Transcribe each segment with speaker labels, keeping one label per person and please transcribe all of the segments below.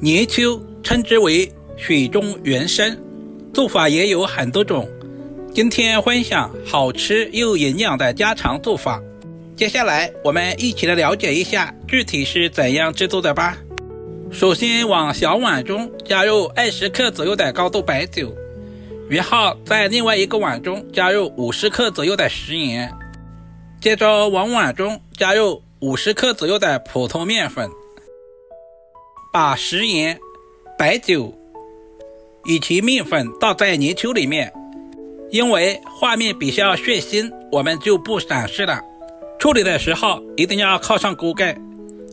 Speaker 1: 泥鳅称之为水中原生，做法也有很多种。今天分享好吃又营养的家常做法。接下来我们一起来了解一下具体是怎样制作的吧。首先往小碗中加入20克左右的高度白酒，然后在另外一个碗中加入50克左右的食盐，接着往碗中加入50克左右的普通面粉，把食盐、白酒以及面粉倒在泥鳅里面。因为画面比较血腥，我们就不展示了。处理的时候一定要靠上锅盖，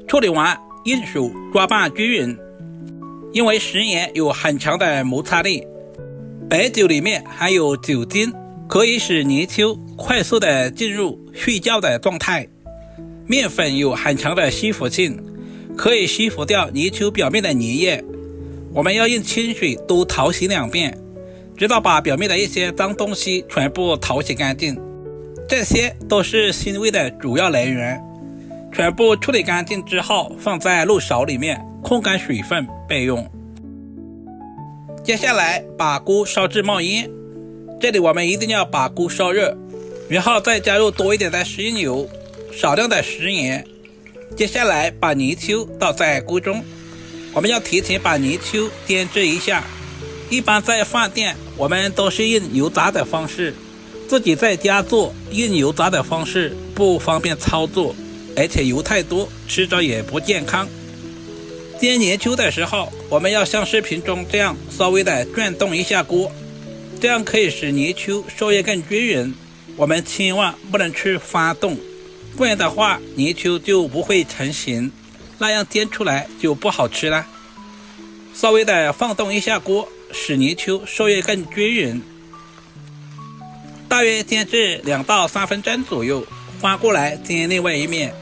Speaker 1: 处理完用手抓拌均匀。因为食盐有很强的摩擦力，白酒里面含有酒精，可以使泥鳅快速的进入睡觉的状态。面粉有很强的吸附性，可以吸附掉泥鳅表面的粘液。我们要用清水多淘洗2遍，直到把表面的一些脏东西全部淘洗干净。这些都是腥味的主要来源。全部处理干净之后，放在漏勺里面控干水分备用。接下来把锅烧至冒烟，这里我们一定要把锅烧热，然后再加入多一点的食用油，少量的食盐。接下来把泥鳅倒在锅中，我们要提前把泥鳅腌制一下。一般在饭店我们都是用油炸的方式，自己在家做用油炸的方式不方便操作，而且油太多，吃着也不健康。煎泥鳅的时候，我们要像视频中这样稍微的转动一下锅，这样可以使泥鳅受液更均匀。我们千万不能去翻动，不然的话泥鳅就不会成型，那样煎出来就不好吃了。稍微的放动一下锅，使泥鳅受液更均匀。大约煎至2到3分钟左右，翻过来煎另外一面。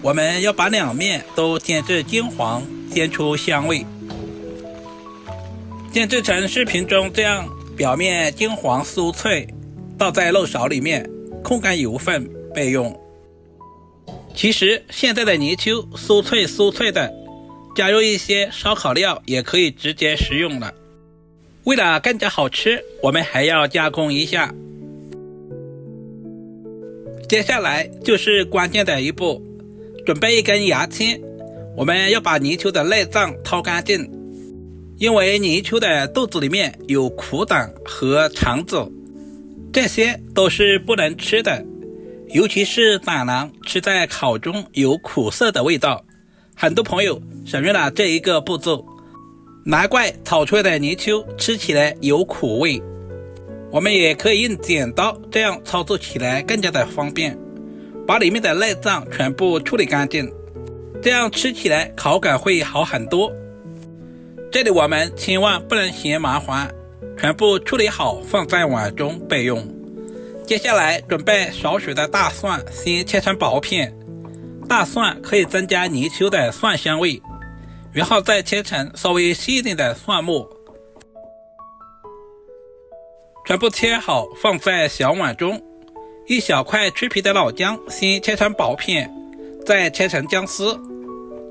Speaker 1: 我们要把2面都煎至金黄，煎出香味。煎制成视频中这样，表面金黄酥脆，倒在漏勺里面，控干油分备用。其实现在的泥鳅酥脆的，加入一些烧烤料也可以直接食用了。为了更加好吃，我们还要加工一下。接下来就是关键的一步，准备一根牙签，我们要把泥鳅的内脏掏干净。因为泥鳅的肚子里面有苦胆和肠子，这些都是不能吃的，尤其是胆囊，吃在口中有苦涩的味道。很多朋友省略了这一个步骤，难怪炒出来的泥鳅吃起来有苦味。我们也可以用剪刀，这样操作起来更加的方便，把里面的内脏全部处理干净，这样吃起来口感会好很多。这里我们千万不能嫌麻烦，全部处理好放在碗中备用。接下来准备少许的大蒜，先切成薄片。大蒜可以增加泥鳅的蒜香味，然后再切成稍微细一点的蒜末，全部切好放在小碗中。一小块去皮的老姜先切成薄片，再切成姜丝，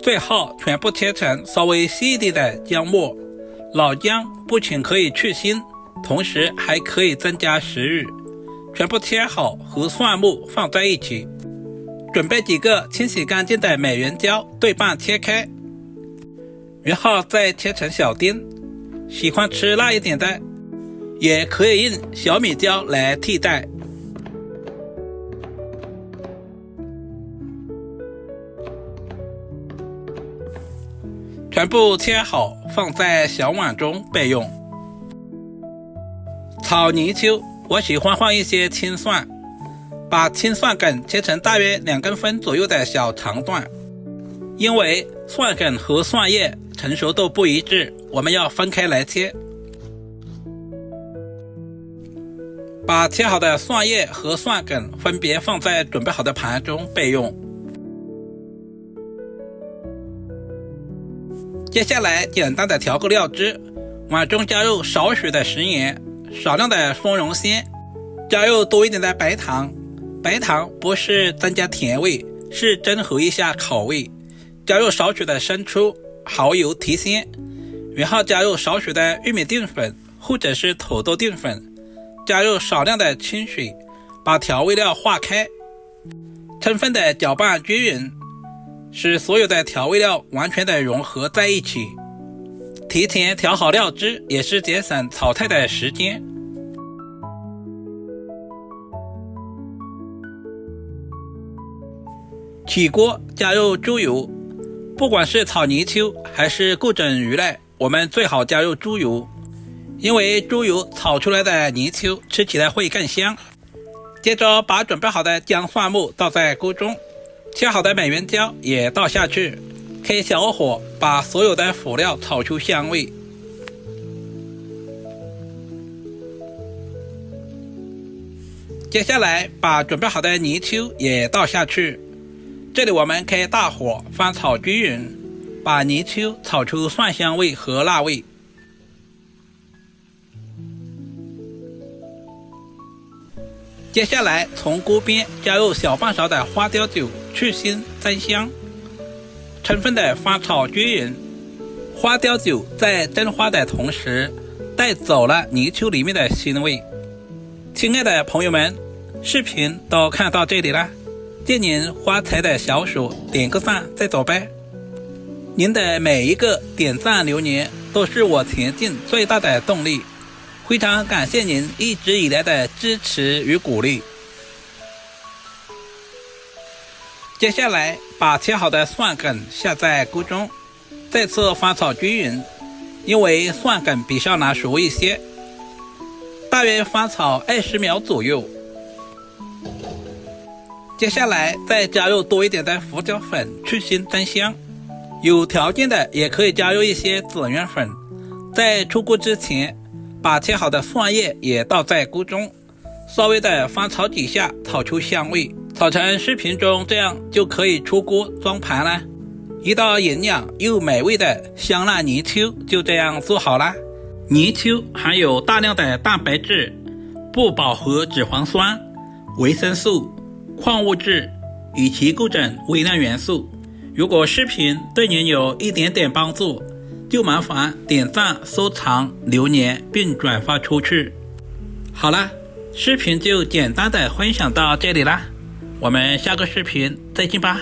Speaker 1: 最后全部切成稍微细一点的姜末。老姜不仅可以去腥，同时还可以增加食欲。全部切好和蒜末放在一起。准备几个清洗干净的美元椒，对半切开，然后再切成小丁。喜欢吃辣一点的，也可以用小米椒来替代。全部切好放在小碗中备用。炒泥鳅，我喜欢放一些青蒜，把青蒜梗切成大约2公分左右的小长段。因为蒜梗和蒜叶成熟度不一致，我们要分开来切。把切好的蒜叶和蒜梗分别放在准备好的盘中备用。接下来简单的调个料汁，碗中加入少许的食盐，少量的松茸鲜，加入多一点的白糖。白糖不是增加甜味，是增和一下口味。加入少许的生抽、蚝油提鲜，然后加入少许的玉米淀粉或者是土豆淀粉，加入少量的清水，把调味料化开，充分的搅拌均匀，使所有的调味料完全的融合在一起。提前调好料汁也是节省炒菜的时间。起锅加入猪油，不管是炒泥鳅还是各种鱼类，我们最好加入猪油，因为猪油炒出来的泥鳅吃起来会更香。接着把准备好的姜蒜末倒在锅中，切好的美元椒也倒下去，开小火把所有的辅料炒出香味。接下来把准备好的泥鳅也倒下去，这里我们开大火翻炒均匀，把泥鳅炒出蒜香味和辣味。接下来从锅边加入小半勺的花雕酒去腥增香，充分的翻炒均匀。花雕酒在蒸花的同时带走了泥鳅里面的腥味。亲爱的朋友们，视频都看到这里了，借您发财的小手点个赞再走呗。您的每一个点赞留言都是我前进最大的动力，非常感谢您一直以来的支持与鼓励。接下来把切好的蒜梗下在锅中，再次翻炒均匀，因为蒜梗比较难熟一些，大约翻炒20秒左右。接下来再加入多一点的胡椒粉去腥增香，有条件的也可以加入一些孜然粉。在出锅之前把切好的蒜叶也倒在锅中，稍微的翻炒几下，炒出香味，炒成视频中这样就可以出锅装盘了。一道营养又美味的香辣泥鳅就这样做好了。泥鳅含有大量的蛋白质、不饱和脂肪酸、维生素、矿物质以及各种微量元素。如果视频对您有一点点帮助，就麻烦点赞、收藏、留言并转发出去。好了，视频就简单的分享到这里啦，我们下个视频再见吧。